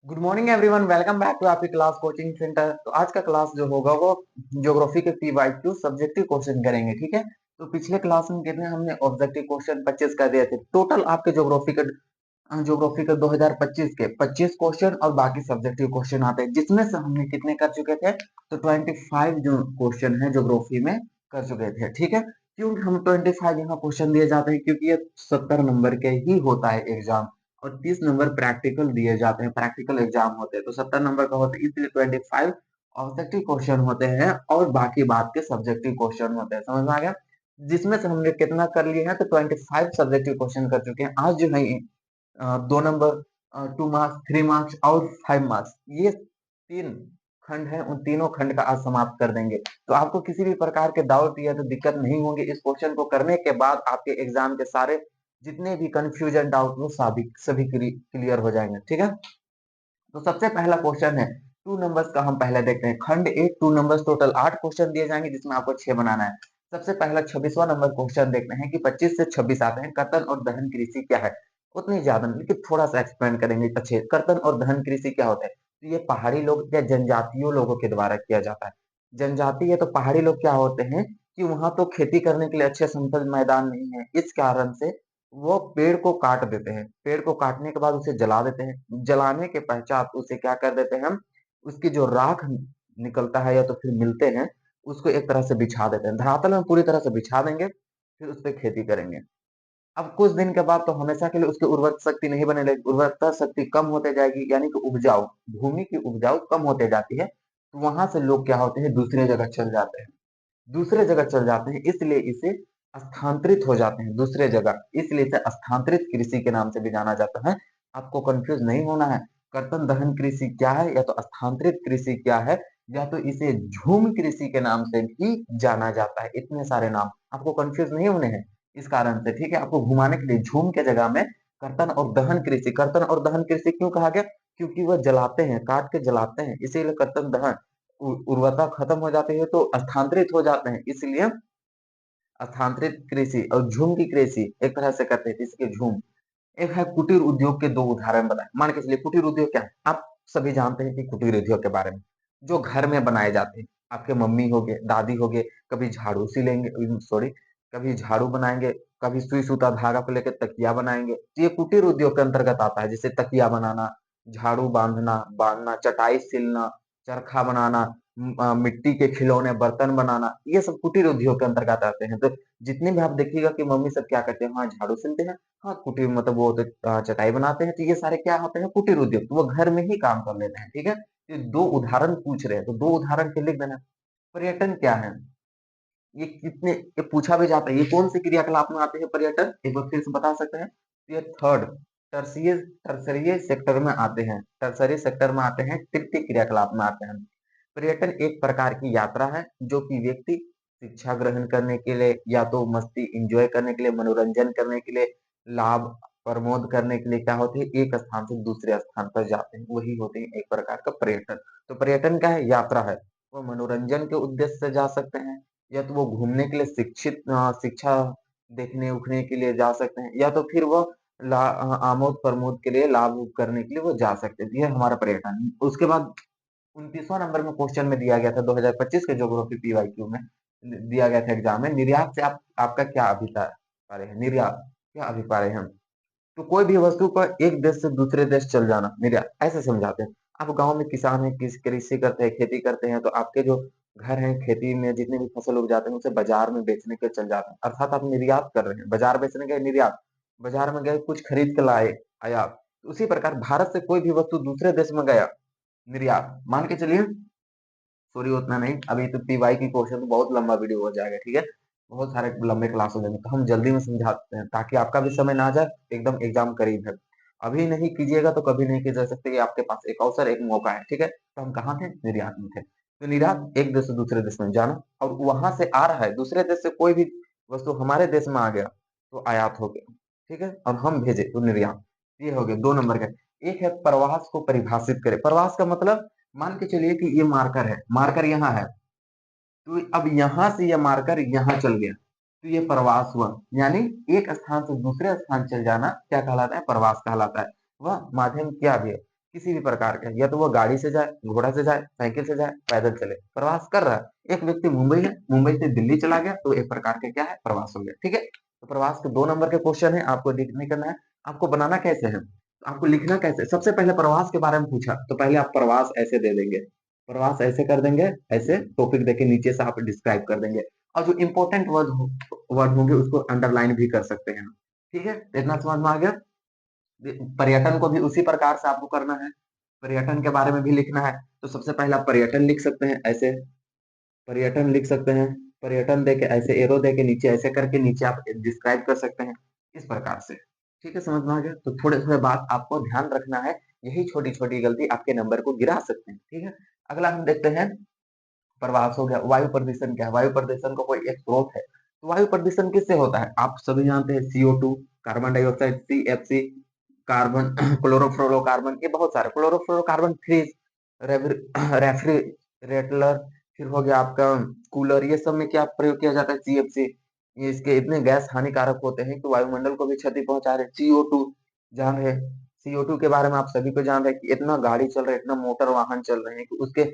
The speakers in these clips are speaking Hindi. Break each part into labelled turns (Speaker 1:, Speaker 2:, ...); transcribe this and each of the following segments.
Speaker 1: Good morning everyone, welcome back to आपकी क्लास कोचिंग सेंटर। तो आज का क्लास जो होगा वो ज्योग्राफी के पीवाईक्यू सब्जेक्टिव क्वेश्चन करेंगे। ठीक है। तो पिछले क्लास में कितने हमने ऑब्जेक्टिव क्वेश्चन 25 कर दिए थे। टोटल आपके ज्योग्राफी के 2025 के 25 क्वेश्चन और बाकी सब्जेक्टिव क्वेश्चन आते हैं, जिसमें से हमने कितने कर चुके थे। तो 25 जो क्वेश्चन है ज्योग्राफी में कर चुके थे। ठीक है। क्यों हम 25 यहाँ क्वेश्चन दिए जाते हैं, क्योंकि ये 70 नंबर के ही होता है एग्जाम, और 30 नंबर प्रैक्टिकल दिए जाते हैं, प्रैक्टिकल एग्जाम होते हैं। तो 70 नंबर का होता है, इसलिए 25 ऑब्जेक्टिव क्वेश्चन होते हैं और बाकी बात के सब्जेक्टिव क्वेश्चन होते हैं। समझ में आ गया। जिसमें से हमने कितना कर लिए हैं, तो 25 सब्जेक्टिव क्वेश्चन कर चुके हैं। आज जो है 2 नंबर, 2 मार्क्स, 3 मार्क्स और 5 मार्क्स, ये 3 खंड है, उन तीनों खंड का आज समाप्त कर देंगे। तो आपको किसी भी प्रकार के डाउट या तो दिक्कत नहीं होंगे। इस क्वेश्चन को करने के बाद आपके एग्जाम के सारे जितने भी कंफ्यूजन डाउट वो सभी क्लियर हो जाएंगे। ठीक है। तो सबसे पहला क्वेश्चन है 2 नंबर्स का। हम पहले देखते हैं खंड एक 2 नंबर्स। टोटल 8 क्वेश्चन दिए जाएंगे, जिसमें आपको 6 बनाना है। सबसे पहला 26वां नंबर क्वेश्चन देखते हैं कि 25 से 26 आते हैं। कर्तन और दहन कृषि क्या है। उतनी ज्यादा नहीं, लेकिन थोड़ा सा एक्सप्लेन करेंगे। अच्छे, कर्तन और दहन कृषि क्या होता है। तो ये पहाड़ी लोग या जनजातीय लोगों के द्वारा किया जाता है। जनजाति या तो पहाड़ी लोग क्या होते हैं कि वहां तो खेती करने के लिए अच्छे समतल मैदान नहीं है, इस कारण से वो पेड़ को काट देते हैं। पेड़ को काटने के बाद उसे जला देते हैं। जलाने के पश्चात उसे क्या कर देते हैं हम, उसकी जो राख निकलता है या तो फिर मिलते हैं, उसको एक तरह से बिछा देते हैं। धरातल में पूरी तरह से बिछा देंगे, फिर उस पर खेती करेंगे। अब कुछ दिन के बाद तो हमेशा के लिए उसकी उर्वरक शक्ति नहीं बने लगेगी, उर्वरकता शक्ति कम होते जाएगी, यानी कि उपजाऊ, भूमि की उपजाऊ कम होते जाती है। तो वहां से लोग क्या होते हैं, दूसरे जगह चल जाते हैं। दूसरे जगह चल जाते हैं, इसलिए इसे स्थानांतरित हो जाते हैं दूसरे जगह, इसलिए इसे स्थानांतरित कृषि के नाम से भी जाना जाता है। आपको कंफ्यूज नहीं होना है। कर्तन दहन कृषि क्या है, या तो स्थानांतरित कृषि क्या है, या तो इसे झूम कृषि के नाम से भी जाना जाता है। इतने सारे नाम आपको कंफ्यूज नहीं होने हैं इस कारण से। ठीक है। आपको घुमाने के लिए झूम के जगह में कर्तन और दहन कृषि, कर्तन और दहन कृषि क्यों कहा गया, क्योंकि वह जलाते हैं, काट के जलाते हैं, इसीलिए कर्तन दहन। उर्वरता खत्म हो जाती है तो स्थानांतरित हो जाते हैं, इसलिए स्थानांतरित कृषि। और झूम की कृषि एक तरह से करते हैं, इसके झूम। एक है कुटीर उद्योग के 2 उदाहरण बताएं। मान के चलिए कुटीर उद्योग क्या है, आप सभी जानते हैं कि कुटीर उद्योग के बारे में, जो घर में बनाए जाते हैं। आपके मम्मी हो गए, दादी हो गए, कभी झाड़ू सिलेंगे, सॉरी, कभी झाड़ू बनाएंगे, कभी सुई सूता धागा को लेकर तकिया बनाएंगे। तो ये कुटीर उद्योग के अंतर्गत आता है, जैसे तकिया बनाना, झाड़ू बांधना, चटाई सिलना, चरखा बनाना, मिट्टी के खिलौने बर्तन बनाना, ये सब कुटीर उद्योग के अंतर्गत आते हैं। तो जितने भी आप देखिएगा कि मम्मी सब क्या करते हैं, हाँ झाड़ू सिलते हैं, हाँ कुटीर मतलब वो तो चटाई बनाते हैं, तो ये सारे क्या होते हैं, कुटीर उद्योग। तो वो घर में ही काम कर लेते हैं। ठीक है। ये 2 उदाहरण पूछ रहे हैं, तो 2 उदाहरण के लिख देना। पर्यटन क्या है, ये कितने, ये पूछा भी जाता है, ये कौन से क्रियाकलाप में आते हैं पर्यटन, एक बार फिर से बता सकते हैं। ये थर्ड टर्सियस टर्सरीय सेक्टर में आते हैं, टर्सरी सेक्टर में आते हैं, तृतीय क्रियाकलाप में आते हैं। पर्यटन एक प्रकार की यात्रा है जो कि व्यक्ति शिक्षा ग्रहण करने के लिए, या तो मस्ती इंजॉय करने के लिए, मनोरंजन करने के लिए, लाभ प्रमोद करने के लिए क्या होते हैं, एक स्थान से दूसरे स्थान पर जाते हैं, वही होते हैं एक प्रकार का पर्यटन। तो पर्यटन क्या है, यात्रा है। वो मनोरंजन के उद्देश्य से जा सकते हैं, या तो वो घूमने के लिए, शिक्षा देखने उखने के लिए जा सकते हैं, या तो फिर वो आमोद प्रमोद के लिए, लाभ करने के लिए वो जा सकते हैं। ये हमारा पर्यटन। उसके बाद 29वां नंबर में क्वेश्चन में दिया गया था 2025 के ज्योग्राफी पीवाईक्यू में दिया गया था एग्जाम में, निर्यात से आपका क्या अभिप्राय है। निर्यात क्या अभिप्राय है। तो कोई भी वस्तु का एक देश से दूसरे देश चल जाना निर्यात, ऐसे समझाते हैं। आप गांव में किसान है, कृषि करते हैं, खेती करते हैं, तो आपके जो घर हैं, खेती में जितने भी फसल उग जाते हैं उसे बाजार में बेचने के चल जाते हैं, अर्थात आप निर्यात कर रहे हैं। बाजार बेचने गए निर्यात, बाजार में गए कुछ खरीद के लाए आयात। तो उसी प्रकार भारत से कोई भी वस्तु दूसरे देश में गया निर्यात। मान के चलिए, सॉरी उतना नहीं, अभी तो पीवाई की क्वेश्चन तो बहुत लंबा वीडियो हो जाएगा। ठीक है। बहुत सारे लंबे क्लास हो जाएंगे, तो हम जल्दी में समझाते हैं ताकि आपका भी समय ना जाए, एकदम एग्जाम करीब है। अभी नहीं कीजिएगा तो कभी नहीं किया जा सकता, ये आपके पास एक अवसर, एक मौका है। ठीक है। तो हम कहाँ थे, निर्यात में थे। तो निर्यात एक देश से दूसरे देश में जाना, और वहां से आ रहा है दूसरे देश से कोई भी वस्तु हमारे देश में आ गया तो आयात हो गया। ठीक है। और हम भेजे तो निर्यात। ये हो गया 2 नंबर का। एक है प्रवास को परिभाषित करे। प्रवास का मतलब, मान के चलिए कि ये मार्कर है, मार्कर यहाँ है, तो अब यहां से ये मार्कर यहाँ चल गया, तो ये प्रवास हुआ। यानी एक स्थान से दूसरे स्थान चल जाना क्या कहलाता है, प्रवास कहलाता है। वह माध्यम क्या भी है, किसी भी प्रकार का, या तो वो गाड़ी से जाए, घोड़ा से जाए, साइकिल से जाए, पैदल चले, प्रवास कर रहा है। एक व्यक्ति मुंबई है, मुंबई से दिल्ली चला गया, तो एक प्रकार का क्या है, प्रवास हो गया। ठीक है, तो प्रवास के 2 नंबर के क्वेश्चन है, आपको नहीं करना है। आपको बनाना कैसे है, आपको लिखना कैसे, सबसे पहले प्रवास के बारे में पूछा तो पहले आप प्रवास ऐसे दे देंगे, प्रवास ऐसे कर देंगे, ऐसे टॉपिक देके नीचे से आप डिस्क्राइब कर देंगे, और जो इंपॉर्टेंट वर्ड होंगे उसको अंडरलाइन भी कर सकते हैं। ठीक है, इतना समझ में आ गया। पर्यटन को भी उसी प्रकार से आपको करना है, पर्यटन के बारे में भी लिखना है। तो सबसे पहले आप पर्यटन लिख सकते हैं, ऐसे पर्यटन लिख सकते हैं, पर्यटन देके ऐसे एरो देके नीचे ऐसे करके नीचे आप डिस्क्राइब कर सकते हैं, इस प्रकार से। ठीक है, समझ में आ गया। तो थोड़े थोड़े बात आपको ध्यान रखना है, यही छोटी छोटी गलती आपके नंबर को गिरा सकते हैं। ठीक है, अगला हम देखते हैं, प्रवास हो गया। वायु प्रदूषण क्या है, वायु प्रदूषण का कोई एक स्रोत है। तो वायु प्रदूषण किससे होता है, आप सभी जानते हैं, CO2, carbon dioxide, CFC, carbon chlorofluorocarbon, ये बहुत सारे, क्लोरोफ्लोरोकार्बन, फ्रिज, रेफ्रिजरेटर, फिर हो गया आपका कूलर, ये सब में क्या प्रयोग किया जाता है, CFC। ये इसके इतने गैस हानिकारक होते हैं कि वायुमंडल को भी क्षति पहुंचा रहे हैं। CO2 जान रहे, CO2 के बारे में आप सभी को जान रहे हैं कि इतना गाड़ी चल रहा है, इतना मोटर वाहन चल रहे हैं कि उसके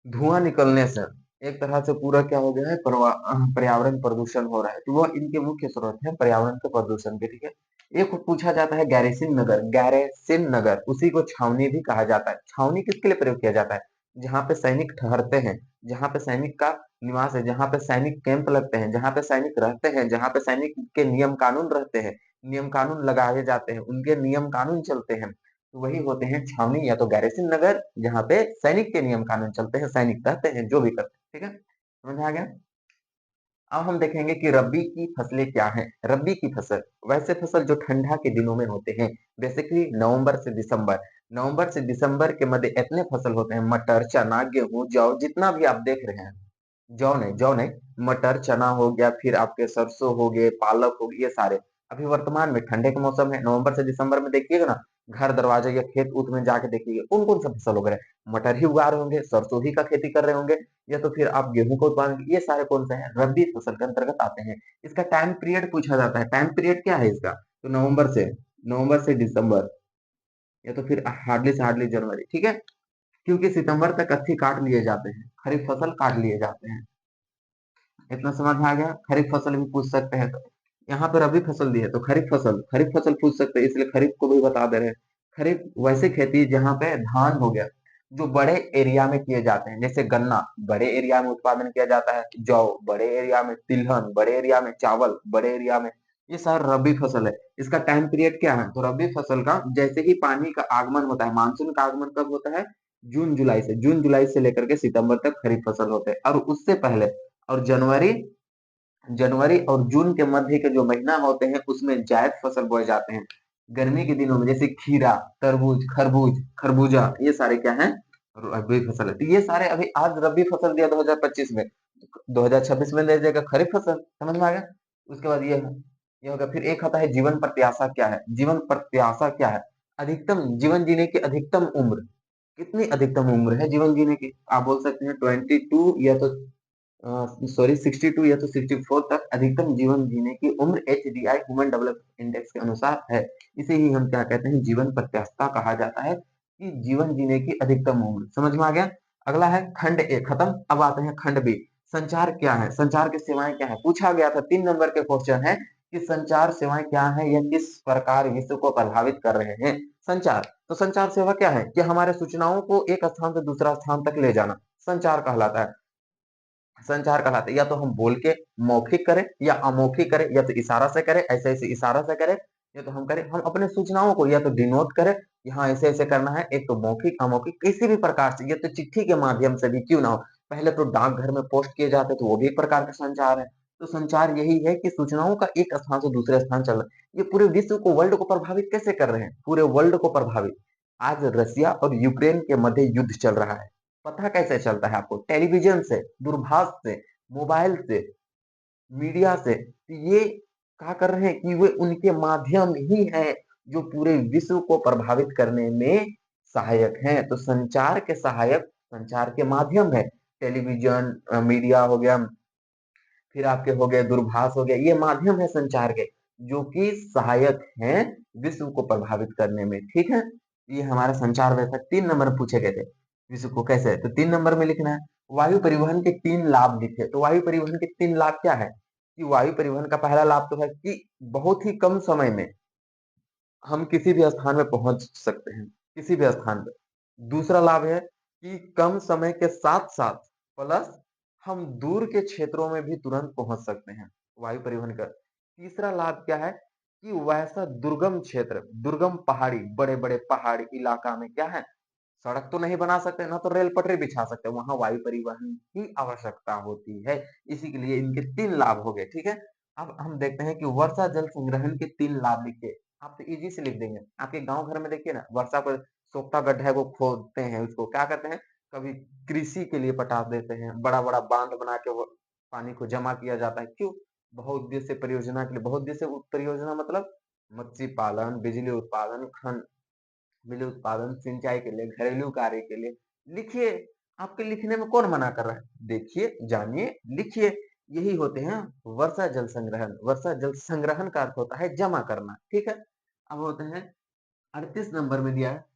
Speaker 1: धुआं निकलने से एक तरह से पूरा क्या हो गया है, पर्यावरण प्रदूषण हो रहा है। तो वो इनके मुख्य स्रोत है पर्यावरण के प्रदूषण के। ठीक है, एक पूछा जाता है गैरेसिन नगर, गैरेसिन नगर, उसी को छावनी भी कहा जाता है। छावनी किसके लिए प्रयोग किया जाता है, जहाँ पे सैनिक ठहरते हैं, जहाँ पे सैनिक का निवास है, जहाँ पे सैनिक कैंप लगते हैं, जहाँ पे सैनिक रहते हैं, जहाँ पे सैनिक के नियम कानून रहते हैं, नियम कानून लगाए जाते हैं, उनके नियम कानून चलते हैं, तो वही होते हैं छावनी या तो गैरेसिन नगर, जहाँ पे सैनिक के नियम कानून चलते हैं, सैनिक रहते हैं, जो भी करते हैं। ठीक है, समझ में आ गया। अब हम देखेंगे कि रबी की फसलें क्या हैं। रबी की फसल वैसे फसल जो ठंडा के दिनों में होते हैं, बेसिकली नवंबर से दिसंबर, नवंबर से दिसंबर के मध्य इतने फसल होते हैं, मटर, चना, गेहूं, जौ, जितना भी आप देख रहे हैं, जौ नहीं, मटर, चना हो गया, फिर आपके सरसों हो गए, पालक हो गए, ये सारे अभी वर्तमान में ठंडे का मौसम है, नवंबर से दिसंबर में देखिएगा ना, घर दरवाजे या खेत उत में जाके देखिएगा कौन कौन सा फसल उग रहा है, मटर ही उगा रहे होंगे, सरसों ही का खेती कर रहे होंगे, या तो फिर आप गेहूं का उत्पादन, ये सारे कौन से हैं, रबी फसल के अंतर्गत आते हैं। इसका टाइम पीरियड पूछा जाता है, टाइम पीरियड क्या है इसका, तो नवंबर से दिसंबर, या तो फिर हार्डली से हार्डली जनवरी। ठीक है, क्योंकि सितंबर तक अच्छी काट लिए जाते हैं, खरीफ फसल काट लिए जाते हैं। इतना समझ में आ गया। खरीफ फसल भी पूछ सकते हैं, तो यहाँ पे रबी फसल दी है तो खरीफ फसल पूछ सकते हैं, इसलिए खरीफ को भी बता दे रहे हैं। खरीफ वैसे खेती जहाँ पे धान हो गया, जो बड़े एरिया में किए जाते हैं, जैसे गन्ना बड़े एरिया में उत्पादन किया जाता है, जौ बड़े एरिया में, तिलहन बड़े एरिया में, चावल बड़े एरिया में, ये सारा रबी फसल है। इसका टाइम पीरियड क्या है, तो रबी फसल का जैसे ही पानी का आगमन होता है, मानसून का आगमन कब होता है, जून जुलाई से लेकर के सितंबर तक खरीफ फसल होते हैं, और उससे पहले, और जनवरी जनवरी और जून के मध्य के जो महीना होते हैं उसमें जायद फसल बोए जाते हैं। गर्मी के दिनों में जैसे खीरा, तरबूज, खरबूजा, ये सारे क्या हैं, रबी फसल है। तो ये सारे अभी आज रबी फसल दिया 2025 में, 2026 में दे देगा खरीफ फसल, समझ में आ गया। उसके बाद ये होगा। फिर एक आता है जीवन प्रत्याशा क्या है, जीवन प्रत्याशा क्या है, अधिकतम जीवन जीने की अधिकतम उम्र, कितनी अधिकतम उम्र है जीवन जीने की, आप बोल सकते हैं 22 या तो 62 या तो 64 तक अधिकतम जीवन जीने की उम्र HDI, ह्यूमन डेवलपमेंट इंडेक्स के अनुसार है। इसे ही हम क्या कहते हैं, जीवन प्रत्याशा कहा जाता है, कि जीवन जीने की अधिकतम उम्र। समझ में आ गया। अगला है खंड ए खत्म, अब आते हैं खंड बी। संचार क्या है, संचार की सेवाएं क्या है, पूछा गया था, 3 नंबर के क्वेश्चन है कि संचार सेवाएं क्या है या किस प्रकार विश्व को प्रभावित कर रहे हैं। संचार, तो संचार सेवा क्या है, कि हमारे सूचनाओं को एक स्थान से दूसरा स्थान तक ले जाना संचार कहलाता है। संचार कहलाते हैं, या तो हम बोल के मौखिक करें या अमौखिक करें, या तो इशारा से करें, ऐसे ऐसे इशारा से करें, या तो हम करें, हम अपने सूचनाओं को या तो डिनोट करें, यहाँ ऐसे ऐसे करना है, एक तो मौखिक अमौखिक किसी भी प्रकार से, या तो चिट्ठी के माध्यम से भी क्यों ना हो, पहले तो डाकघर में पोस्ट किए जाते तो वो भी एक प्रकार का संचार है। तो संचार यही है कि सूचनाओं का एक स्थान से दूसरे स्थान चल रहा है। ये पूरे विश्व को, वर्ल्ड को प्रभावित कैसे कर रहे हैं, पूरे वर्ल्ड को प्रभावित। आज रसिया और यूक्रेन के मध्य युद्ध चल रहा है, पता कैसे चलता है आपको, टेलीविजन से, दूरभाष से, मोबाइल से, मीडिया से। तो ये क्या कर रहे हैं कि वे उनके माध्यम ही है जो पूरे विश्व को प्रभावित करने में सहायक हैं। तो संचार के सहायक संचार के माध्यम है, टेलीविजन, मीडिया हो गया, फिर आपके हो गए दूरभाष हो गया, ये माध्यम है संचार के, जो कि सहायक हैं विश्व को प्रभावित करने में। ठीक है, ये हमारा संचार व्यवस्था 3 नंबर पूछे गए थे। विश्व को कैसे? तो 3 नंबर में लिखना है, वायु परिवहन के 3 लाभ लिखे। तो वायु परिवहन के 3 लाभ क्या है? कि वायु परिवहन का पहला लाभ तो है कि बहुत ही कम समय में हम किसी भी स्थान में पहुँच सकते हैं, किसी भी स्थान पे। दूसरा लाभ है कि कम समय के साथ-साथ प्लस हम दूर के क्षेत्रों में भी तुरंत पहुँच सकते हैं, वायु परिवहन का। तीसरा लाभ क्या है कि वैसा दुर्गम क्षेत्र, दुर्गम पहाड़ी, बड़े-बड़े पहाड़ी इलाका में क्या है, सड़क तो नहीं बना सकते, ना तो रेल पटरी बिछा सकते, वहाँ वायु परिवहन की आवश्यकता होती है। इसी के लिए इनके 3 लाभ हो गए, ठीक है? अब हम देखते हैं कि वर्षा जल संग्रहण के 3 लाभ लिखिए। आप तो ईज़ी से लिख देंगे। आपके गाँव घर में देखिए ना, वर्षा पर सोख्ता गड्ढा है वो खोदते हैं, उसको क्या कहते हैं? कभी कृषि के लिए पटा देते हैं, बड़ा-बड़ा बाँध बना के वो पानी को जमा किया जाता है। क्यों? बहुउद्देश्य परियोजना के लिए, बहुउद्देश्य परियोजना मतलब मत्स्य पालन, बिजली उत्पादन, बिजली उत्पादन, सिंचाई के लिए, घरेलू कार्य के लिए। लिखिए, आपके लिखने में कौन मना कर रहा है? देखिए, जानिए, लिखिए। यही होते हैं वर्षा जल संग्रहण। वर्षा जल संग्रहण का अर्थ होता है जमा करना, ठीक है? अब होते हैं 38 नंबर में दिया है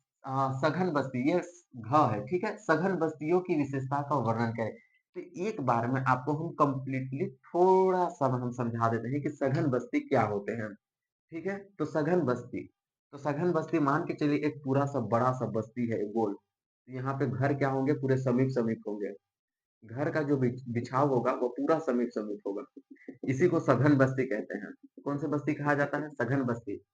Speaker 1: सघन बस्ती, ये घ है, ठीक है? सघन बस्तियों की विशेषता का वर्णन करें। तो एक बार में आपको हम कंप्लीटली थोड़ा-सा हम समझा देते हैं कि सघन बस्ती क्या होते हैं। ठीक है? तो सघन बस्ती मान के चलिए एक पूरा सा बड़ा सा बस्ती है गोल। यहाँ पे घर क्या होंगे पूरे समीप-समीप होंगे। घर का जो बिछाव होगा वो पूरा समीप-समीप होगा। इसी को सघन बस्ती कहते हैं। कौन सी बस्ती कहा जाता है? सघन बस्ती।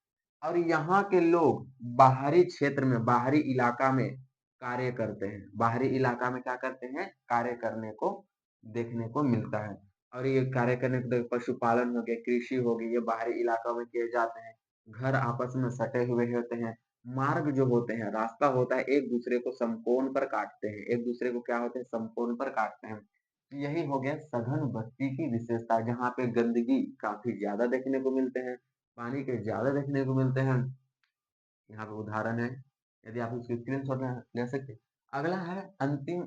Speaker 1: और यहाँ के लोग बाहरी क्षेत्र में, बाहरी इलाका में कार्य करते हैं। बाहरी इलाका में क्या करते हैं? कार्य करने को देखने को मिलता है। और ये कार्य करने को पशुपालन हो गया, कृषि हो गई, ये बाहरी इलाकों में किए जाते हैं। घर आपस में सटे हुए होते हैं। मार्ग जो होते हैं, रास्ता होता है, एक दूसरे को समकोण पर काटते हैं। एक दूसरे को क्या होते हैं? समकोण पर काटते हैं। यही हो गया सघन बस्ती की विशेषता, जहाँ पे गंदगी काफी ज्यादा देखने को मिलते हैं, पानी के ज़्यादा देखने को मिलते हैं। यहाँ पे उदाहरण है, यदि आप इसको स्क्रीनशॉट ले सकते हैं। अगला है अंतिम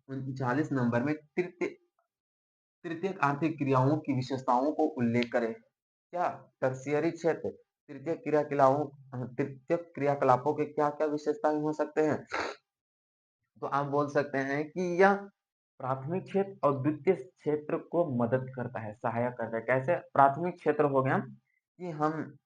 Speaker 1: 39 नंबर में तृतीयक आर्थिक क्रियाओं की विशेषताओं को उल्लेख करें। क्या? टर्शियरी क्षेत्र, तृतीयक क्रियाकलापों के क्या-क्या विशेषताएँ हो सकते हैं? तो आप बोल सकते हैं कि यह प्राथमिक क्षेत्र और द्वितीय क्षेत्र को मदद करता है, सहायक करता है। कैसे? प्राथमिक क्षेत्र हो गया कि हम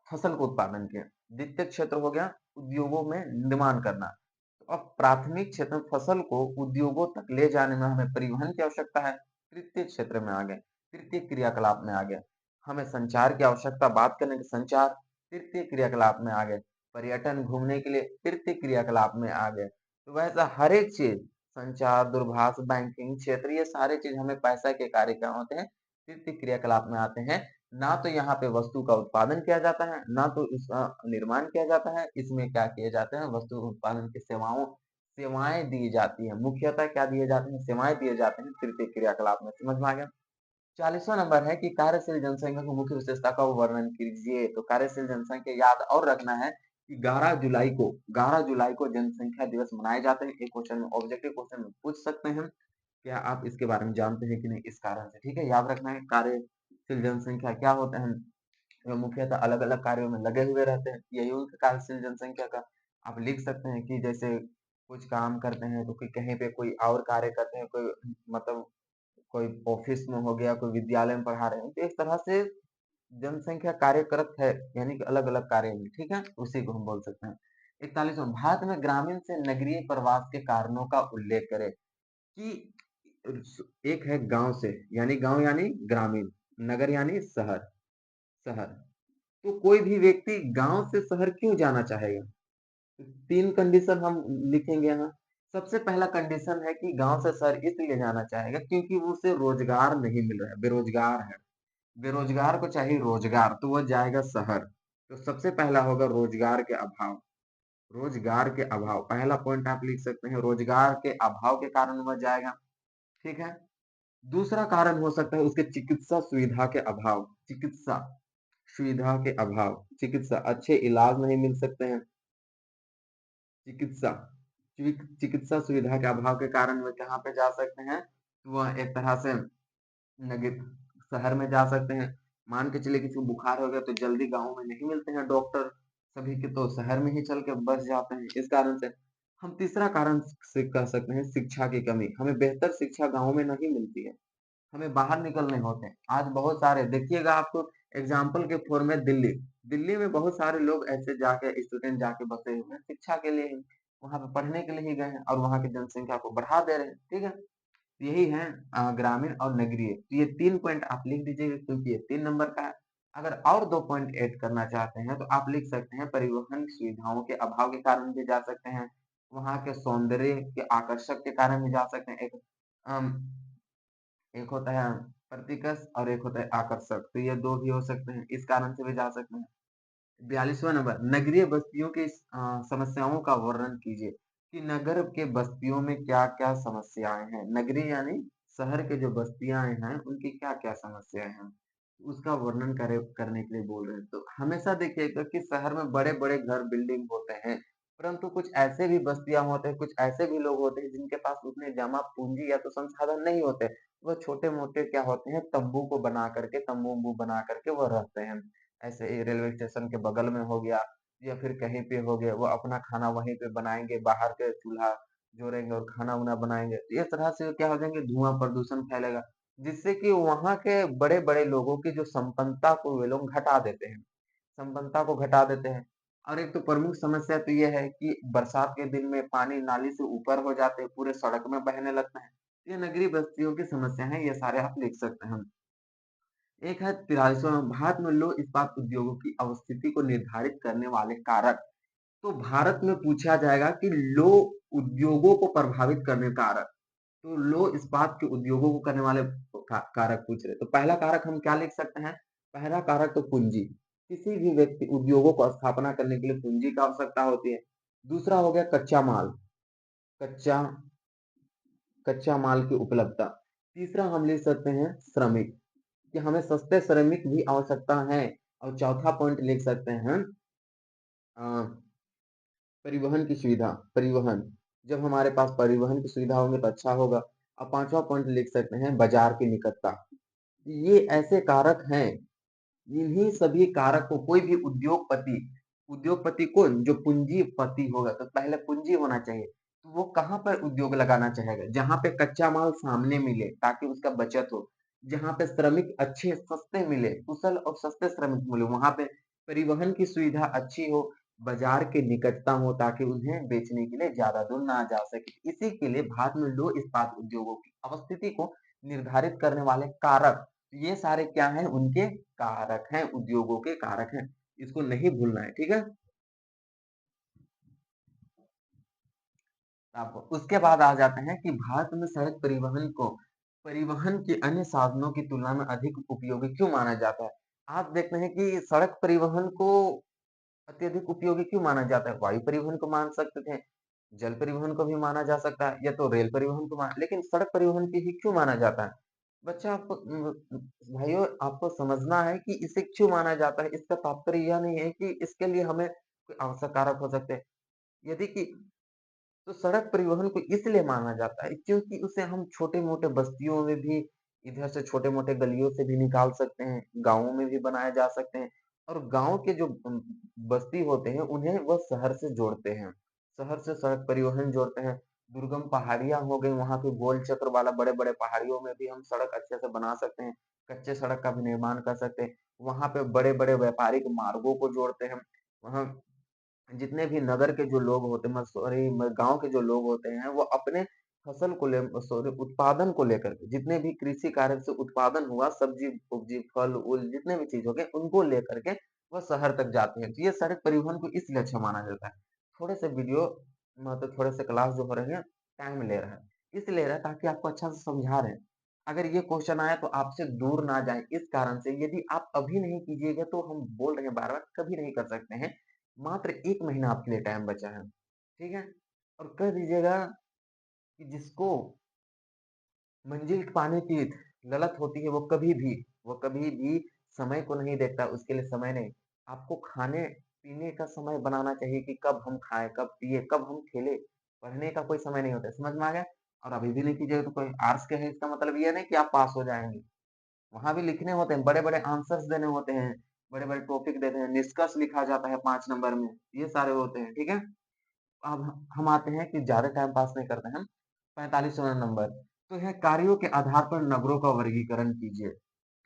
Speaker 1: फसल को उत्पादन किया। द्वितीय क्षेत्र हो गया उद्योगों में निर्माण करना। तो अब प्राथमिक क्षेत्र में फसल को उद्योगों तक ले जाने में हमें परिवहन की आवश्यकता है। तृतीय क्षेत्र में आ गए, तृतीय क्रियाकलाप में आ गए। हमें संचार की आवश्यकता, बात करने के संचार तृतीय क्रियाकलाप में आ गए। पर्यटन घूमने के लिए तृतीय क्रियाकलाप में आ गए। तो वैसा हर एक चीज, संचार, दूरभाष, बैंकिंग क्षेत्र, ये सारे चीज हमें पैसा के कार्य क्या होते हैं? तृतीय क्रियाकलाप में आते हैं। ना तो यहाँ पे वस्तु का उत्पादन किया जाता है, ना तो इसका निर्माण किया जाता है। इसमें क्या किए जाते हैं? वस्तु उत्पादन की सेवाएँ दी जाती हैं। मुख्यतः क्या दिए जाते हैं? सेवाएँ दिए जाते हैं तृतीय क्रियाकलाप में। समझ में आ गया? 40वां नंबर है कि कार्यशील जनसंख्या की मुख्य विशेषता का वर्णन कीजिए। तो कार्यशील जनसंख्या याद और रखना है कि 11 जुलाई को जनसंख्या दिवस मनाए जाते हैं। एक क्वेश्चन में, ऑब्जेक्टिव क्वेश्चन में पूछ सकते हैं। क्या आप इसके बारे में जानते हैं कि नहीं? इस कारण से, ठीक है? याद रखना है कार्यशील जनसंख्या क्या होता है? जो मुख्यतः अलग-अलग कार्यों में लगे हुए रहते हैं, यही उनका कार्यशील जनसंख्या का आप लिख सकते हैं कि जैसे कुछ काम करते हैं, तो कोई कहीं पे कोई और कार्य करते हैं, कोई मतलब कोई ऑफिस में हो गया, कोई विद्यालय में पढ़ा रहे हैं। तो इस तरह से जनसंख्या कार्यरत है, यानी कि अलग-अलग कार्य में, ठीक है? उसी को हम बोल सकते हैं। 41वां, भारत में ग्रामीण से नगरीय प्रवास के कारणों का उल्लेख करें। कि एक है गाँव यानी ग्रामीण, नगर यानी शहर शहर। तो कोई भी व्यक्ति गाँव से शहर क्यों जाना चाहेगा? 3 कंडीशन हम लिखेंगे यहाँ। सबसे पहला कंडीशन है कि गाँव से शहर इसलिए जाना चाहेगा क्योंकि उसे रोजगार नहीं मिल रहा है, बेरोजगार है। बेरोजगार को चाहिए रोजगार, तो वह जाएगा शहर। तो सबसे पहला होगा रोजगार के अभाव। रोजगार के अभाव, पहला पॉइंट आप लिख सकते हैं, रोजगार के अभाव के कारण वह जाएगा, ठीक है? दूसरा कारण हो सकता है उसके चिकित्सा सुविधा के अभाव। चिकित्सा सुविधा के अभाव, चिकित्सा अच्छे इलाज नहीं मिल सकते हैं। चिकित्सा चिकित्सा सुविधा के अभाव के कारण वे कहाँ पे जा सकते हैं? वह एक तरह से नगर शहर में जा सकते हैं। मान के चलिए किसी को बुखार हो गया तो जल्दी गाँव में नहीं मिलते हैं डॉक्टर। सभी के तो शहर में ही चल के बस जाते हैं। इस कारण से हम तीसरा कारण से कह सकते हैं शिक्षा की कमी। हमें बेहतर शिक्षा गाँव में नहीं मिलती है। हमें बाहर निकलने होते हैं। आज बहुत सारे देखिएगा आपको एग्जाम्पल के फॉर्म में दिल्ली। दिल्ली में बहुत सारे लोग ऐसे जाके स्टूडेंट जाके बसे हुए हैं शिक्षा के लिए ही, वहाँ पे पढ़ने के लिए ही गए हैं और वहाँ की जनसंख्या को बढ़ा दे रहे हैं। ठीक है? यही है ग्रामीण और नगरीय। तो ये 3 पॉइंट आप लिख दीजिएगा क्योंकि ये 3 नंबर का है। अगर और 2 पॉइंट ऐड करना चाहते हैं तो आप लिख सकते हैं परिवहन सुविधाओं के अभाव के कारण भी जा सकते हैं। वहाँ के सौंदर्य के आकर्षक के कारण भी जा सकते हैं। अम, एक होता है प्रतिकर्ष और एक होता है आकर्षक। तो ये 2 भी हो सकते हैं। इस कारण से भी जा सकते हैं। 42वां नंबर नगरीय बस्तियों की समस्याओं का वर्णन कीजिए कि नगर के बस्तियों में क्या-क्या समस्याएँ हैं। नगरी यानी शहर के जो बस्तियाँ हैं, उनकी क्या-क्या समस्याएँ हैं, उसका वर्णन करने के लिए बोल रहे हैं। तो हमेशा देखिएगा कि शहर में बड़े-बड़े घर बिल्डिंग होते हैं, परंतु कुछ ऐसे भी बस्तियाँ होते हैं, कुछ ऐसे भी लोग होते हैं जिनके पास उतने जमा पूँजी या तो संसाधन नहीं होते। वह छोटे-मोटे क्या होते हैं तम्बू को बना करके तम्बू-वम्बू बना करके वो रहते हैं। ऐसे ही रेलवे स्टेशन के बगल में हो गया या फिर कहीं पे हो गया, वो अपना खाना वहीं पे बनाएँगे, बाहर के चूल्हा जोड़ेंगे और खाना-वाना बनाएँगे। तो इस तरह से क्या हो जाएँगे धुआँ प्रदूषण फैलेगा, जिससे कि वहाँ के बड़े-बड़े लोगों की जो संपन्नता को वे लोग घटा देते हैं, संपन्नता को घटा देते हैं। और एक तो प्रमुख समस्या तो ये है कि बरसात के दिन में पानी नाली से ऊपर हो जाते हैं, पूरे सड़क में बहने लगता है। ये नगरीय बस्तियों की समस्या है, ये सारे आप लिख सकते हैं। एक है 43वां भारत में लौह इस्पात उद्योगों की अवस्थिति को निर्धारित करने वाले कारक। तो भारत में पूछा जाएगा कि लौह उद्योगों को प्रभावित करने कारक। तो लौह इस्पात के उद्योगों को करने वाले कारक पूछ रहे। तो पहला कारक हम क्या लिख सकते हैं? पहला कारक तो पूंजी। किसी भी व्यक्ति उद्योगों को स्थापना करने के लिए पूंजी की आवश्यकता होती है। दूसरा हो गया कच्चा माल, कच्चा कच्चा माल की उपलब्धता। तीसरा हम लिख सकते हैं श्रमिक। कि हमें सस्ते श्रमिक भी आवश्यकता है और चौथा पॉइंट लिख सकते हैं अ, परिवहन की सुविधा परिवहन जब हमारे पास परिवहन की सुविधा होगी तो अच्छा होगा और पांचवा पॉइंट लिख सकते हैं बाजार की निकटता। ये ऐसे कारक हैं इन्हीं सभी कारक को कोई भी उद्योगपति कौन जो पूंजीपति होगा तो पहले पूंजी होना चाहिए तो वो कहाँ पर उद्योग लगाना चाहेगा जहां पे कच्चा माल सामने मिले ताकि उसका बचत हो जहां पे श्रमिक अच्छे सस्ते मिले कुशल और सस्ते श्रमिक मिले वहां पे परिवहन की सुविधा अच्छी हो बाजार के निकटता हो ताकि उन्हें बेचने के लिए ज्यादा दूर ना जा सके इसी के लिए भारत में लौह इस्पात उद्योगों की अवस्थिति को निर्धारित करने वाले कारक ये सारे क्या हैं उनके कारक हैं, उद्योगों के कारक हैं। इसको नहीं भूलना है, ठीक है? अब उसके बाद आ जाते हैं कि भारत में सड़क परिवहन को परिवहन के अन्य साधनों की तुलना में अधिक उपयोगी क्यों माना जाता है? आप देखते हैं कि सड़क परिवहन को अत्यधिक उपयोगी क्यों माना जाता है? वायु परिवहन को मान सकते थे, जल परिवहन को भी माना जा सकता है या तो रेल परिवहन को मान लेकिन सड़क परिवहन की ही क्यों माना जाता है? बच्चा आपको भाइयों आपको समझना है कि इसे क्यों माना जाता है? इसका तात्पर्य यह नहीं है कि इसके लिए हमें कोई आवश्यक कारक हो सकते हैं। यदि कि तो सड़क परिवहन को इसलिए माना जाता है क्योंकि उसे हम छोटे-मोटे बस्तियों में भी इधर से छोटे-मोटे गलियों से भी निकाल सकते हैं, गाँवों में भी बनाए जा सकते हैं और गाँव के जो बस्ती होते हैं उन्हें वह शहर से जोड़ते हैं। शहर से सड़क परिवहन जोड़ते हैं। दुर्गम पहाड़ियाँ हो गई वहाँ पे गोल चक्र वाला बड़े-बड़े पहाड़ियों में भी हम सड़क अच्छे से बना सकते हैं। कच्चे सड़क का भी निर्माण कर सकते हैं। वहाँ पे बड़े-बड़े व्यापारिक मार्गों को जोड़ते हैं। वहाँ जितने भी नगर के जो लोग होते हैं सॉरी गाँव के जो लोग होते हैं वो अपने फसल को ले सॉरी उत्पादन को लेकर के जितने भी कृषि कार्य से उत्पादन हुआ सब्जी-उब्जी, फल-वूल जितने भी चीज़ हो गए उनको लेकर के वो शहर तक जाते हैं। तो ये सड़क परिवहन को इसलिए अच्छा माना जाता है। थोड़े से वीडियो मतलब थोड़े से क्लास जो हो रही है टाइम ले रहा है। इसलिए ले रहा है ताकि आपको अच्छा से समझा रहे हैं। अगर ये क्वेश्चन आया तो आपसे दूर ना जाए इस कारण से यदि आप अभी नहीं कीजिएगा तो हम बोल रहे हैं बार-बार कभी नहीं कर सकते हैं। मात्र 1 महीना आपके लिए टाइम बचा है, ठीक है? और कह दीजिएगा कि जिसको मंजिल पाने की ललक होती है वो कभी भी समय को नहीं देखता, उसके लिए समय नहीं। आपको खाने-पीने का समय बनाना चाहिए कि कब हम खाएँ, कब पिएँ, कब हम खेलें, पढ़ने का कोई समय नहीं होता है, समझ में आ गया? और अभी भी नहीं कीजिएगा तो कोई आर्ट्स के हैं इसका मतलब ये नहीं कि आप पास हो जाएँगे। वहाँ भी लिखने होते हैं, बड़े-बड़े आंसर्स देने होते हैं। बड़े बड़े टॉपिक देते हैं, निष्कर्ष लिखा जाता है 5 नंबर में, ये सारे होते हैं, ठीक है। अब हम आते हैं कि ज्यादा टाइम पास नहीं करते हैं, 45वां नंबर, तो है कार्यों के आधार पर नगरों का वर्गीकरण कीजिए।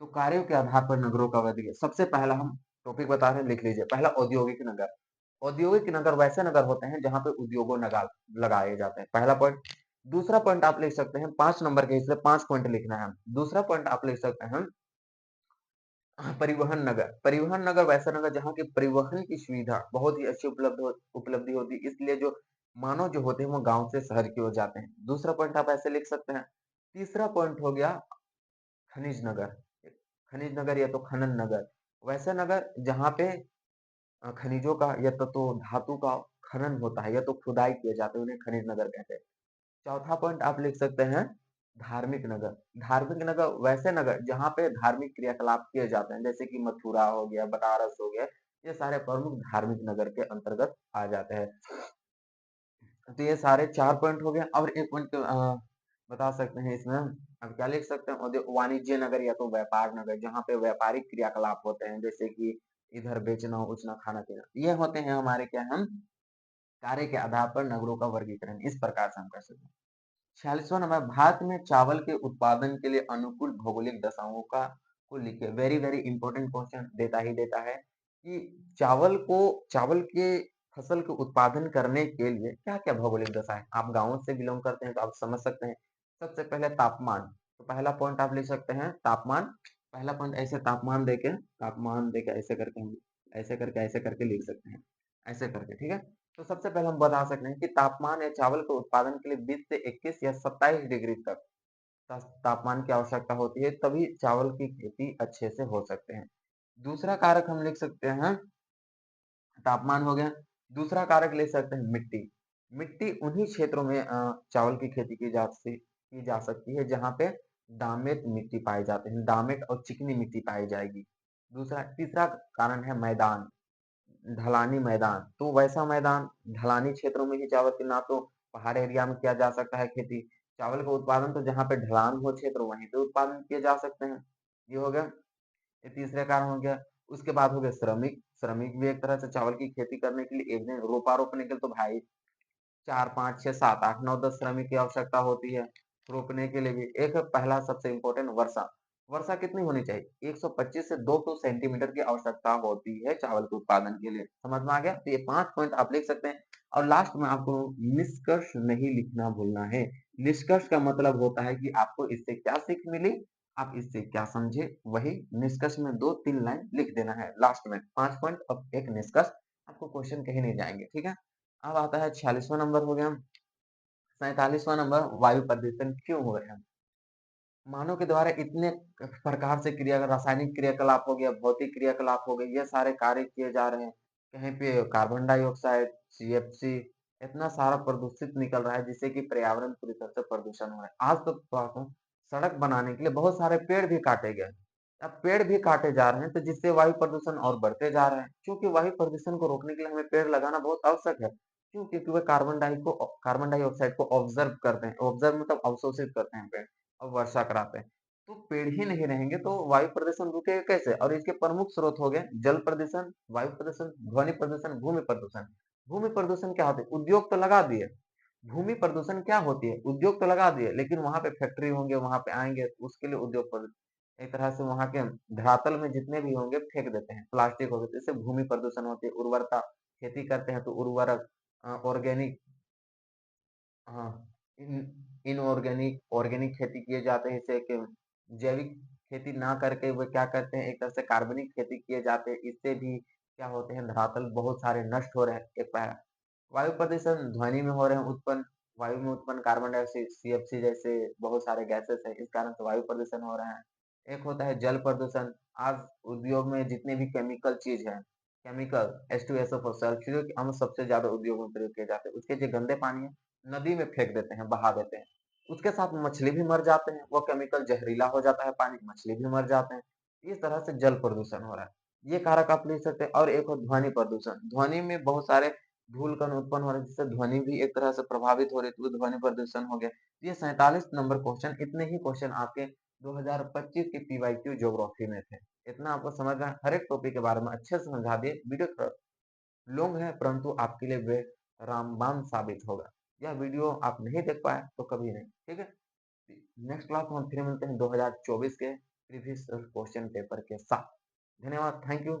Speaker 1: तो कार्यों के आधार पर नगरों का वर्गीकरण, सबसे पहला हम टॉपिक बता रहे हैं, लिख लीजिए। पहला औद्योगिक नगर। औद्योगिक नगर वैसे नगर होते हैं जहां पे उद्योगों नगर लगाए जाते हैं, पहला पॉइंट। दूसरा पॉइंट आप लिख सकते हैं, 5 नंबर के, इसलिए 5 पॉइंट लिखना है। दूसरा पॉइंट आप लिख सकते हैं, परिवहन नगर। परिवहन नगर वैसा नगर जहाँ की परिवहन की सुविधा बहुत ही अच्छी उपलब्धि होती है, इसलिए जो मानव जो होते हैं वो गांव से शहर की ओर जाते हैं। दूसरा पॉइंट आप ऐसे लिख सकते हैं। तीसरा पॉइंट हो गया खनिज नगर। खनिज नगर या तो खनन नगर, वैसा नगर जहाँ पे खनिजों का या तो धातु का खनन होता है या तो खुदाई किए जाते हैं, उन्हें खनिज नगर कहते हैं। चौथा पॉइंट आप लिख सकते हैं, धार्मिक नगर। धार्मिक नगर वैसे नगर जहाँ पे धार्मिक क्रियाकलाप किए जाते हैं, जैसे कि मथुरा हो गया, बनारस हो गया, ये सारे प्रमुख धार्मिक नगर के अंतर्गत आ जाते हैं। तो ये सारे 4 पॉइंट हो गए। और एक पॉइंट बता सकते हैं इसमें, अब क्या लिख सकते हैं, वाणिज्य नगर या तो व्यापार नगर, जहाँ पे व्यापारिक क्रियाकलाप होते हैं, जैसे कि इधर बेचना उचना खाना पीना, ये होते हैं हमारे क्या, हम कार्य के आधार पर नगरों का वर्गीकरण इस प्रकार से हम कर सकते हैं। 46वां नंबर, भारत में चावल के उत्पादन के लिए अनुकूल भौगोलिक दशाओं का को लिखिए। वेरी वेरी इंपॉर्टेंट क्वेश्चन देता ही देता है कि चावल के फसल के उत्पादन करने के लिए क्या क्या भौगोलिक दशा है। आप गाँव से बिलोंग करते हैं तो आप समझ सकते हैं। सबसे पहले तापमान, तो पहला पॉइंट आप लिख सकते हैं तापमान। पहला पॉइंट ऐसे तापमान देके ऐसे करके हम ऐसे करके लिख सकते हैं, ऐसे करके, ठीक है। तो सबसे पहले हम बता सकते हैं कि तापमान या चावल के उत्पादन के लिए 20 से 21 या 27 डिग्री तक तापमान की आवश्यकता होती है, तभी चावल की खेती अच्छे से हो सकते हैं। दूसरा कारक हम लिख सकते हैं, तापमान हो गया। दूसरा कारक ले सकते हैं मिट्टी। मिट्टी उन्हीं क्षेत्रों में चावल की खेती की जा सकती है जहाँ पे डामेट मिट्टी पाए जाते हैं, डामेट और चिकनी मिट्टी पाई जाएगी। तीसरा कारण है मैदान, ढलानी मैदान, तो वैसा मैदान ढलानी क्षेत्रों में ही चावल की, ना तो पहाड़ एरिया में किया जा सकता है खेती। चावल का उत्पादन तो जहाँ पे ढलान हो क्षेत्र वहीं पे उत्पादन किए जा सकते हैं। ये हो गया, ये तीसरे कारण हो गया। उसके बाद हो गया श्रमिक। श्रमिक भी एक तरह से चावल की खेती करने के लिए, एक दिन रोपा रोपने के लिए तो भाई 4 5 6 7 8 9 10 श्रमिक की आवश्यकता होती है। रोपने के लिए भी एक पहला सबसे इम्पोर्टेंट वर्षा। वर्षा कितनी होनी चाहिए, 125 से 200 सेंटीमीटर की आवश्यकता होती है चावल के उत्पादन के लिए। समझ में आ गया, तो ये 5 पॉइंट आप लिख सकते हैं। और लास्ट में आपको निष्कर्ष नहीं लिखना भूलना है। निष्कर्ष का मतलब होता है कि आपको इससे क्या सीख मिली, आप इससे क्या समझे, वही निष्कर्ष में 2-3 लाइन लिख देना है लास्ट में। 5 पॉइंट और एक निष्कर्ष, आपको क्वेश्चन कहीं नहीं जाएंगे, ठीक है। अब आता है 46वां नंबर हो गया। 47वां नंबर, वायु प्रदूषण क्यों हो रहा है। मानव के द्वारा इतने प्रकार से रासायनिक क्रियाकलाप हो गया, भौतिक क्रियाकलाप हो गए, ये सारे कार्य किए जा रहे हैं। कहीं पे कार्बन डाइऑक्साइड, सीएफसी, इतना सारा प्रदूषित निकल रहा है जिससे कि पर्यावरण पूरी तरह से प्रदूषण हो रहा है। आज तो बात है, सड़क बनाने के लिए बहुत सारे पेड़ भी काटे गए। अब पेड़ भी काटे जा रहे हैं तो जिससे वायु प्रदूषण और बढ़ते जा रहे हैं। क्योंकि वायु प्रदूषण को रोकने के लिए हमें पेड़ लगाना बहुत आवश्यक है। क्यों, क्योंकि वे कार्बन डाइऑक्साइड को ऑब्जर्व करते हैं, ऑब्जर्व मतलब अवशोषित करते हैं पेड़, और वर्षा कराते हैं। तो पेड़ ही नहीं रहेंगे तो वायु प्रदूषण रुकेगा कैसे। और इसके प्रमुख स्रोत हो गए जल प्रदूषण, वायु प्रदूषण, ध्वनि प्रदूषण, भूमि प्रदूषण। भूमि प्रदूषण क्या होते हैं, उद्योग तो लगा दिए। भूमि प्रदूषण क्या होती है, उद्योग तो लगा दिए लेकिन वहां पे फैक्ट्री होंगे, वहां पे आएंगे तो उसके लिए उद्योग प्रदूषण, एक तरह से वहां के धरातल में जितने भी होंगे फेंक देते हैं, प्लास्टिक हो गए, तो इससे भूमि प्रदूषण होती है। उर्वरता, खेती करते हैं तो उर्वरक, ऑर्गेनिक, हाँ, इनऑर्गेनिक, ऑर्गेनिक खेती किए जाते हैं, इससे कि जैविक खेती ना करके वे क्या करते हैं, एक तरह से कार्बनिक खेती किए जाते हैं। इससे भी क्या होते हैं, धरातल बहुत सारे नष्ट हो रहे हैं। एक वायु प्रदूषण ध्वनि में हो रहे हैं उत्पन्न, वायु में उत्पन्न कार्बन डाइऑक्साइड, सीएफसी जैसे बहुत सारे गैसेस हैं, इस कारण से वायु प्रदूषण हो रहा है। एक होता है जल प्रदूषण। आज उद्योग में जितने भी केमिकल चीज है, केमिकल H2SO4 सल्फ्यूरिक अम्ल सबसे ज्यादा उद्योग में प्रयोग किए जाते हैं। उसके जो गंदे पानी है नदी में फेंक देते हैं, बहा देते हैं। उसके साथ मछली भी मर जाते हैं, वो केमिकल जहरीला हो जाता है पानी, मछली भी मर जाते हैं। इस तरह से जल प्रदूषण हो रहा है। ये कारक आप लिख सकते हैं। और एक और ध्वनि प्रदूषण। ध्वनि में बहुत सारे धूल कण उत्पन्न हो रहे हैं जिससे ध्वनि भी एक तरह से प्रभावित हो रही है, तो ध्वनि प्रदूषण हो गया। ये 47 नंबर क्वेश्चन, इतने ही क्वेश्चन आपके 2025 के PYQ ज्योग्राफी में थे। इतना आपको समझ में हर एक टॉपिक के बारे में अच्छे से समझा दिए। वीडियो थोड़ा लॉन्ग है परंतु आपके लिए वे रामबाण साबित होगा। यह वीडियो आप नहीं देख पाए तो कभी नहीं, ठीक है। नेक्स्ट क्लास में हम फिर मिलते हैं 2024 के प्रीवियस क्वेश्चन पेपर के साथ। धन्यवाद, थैंक यू।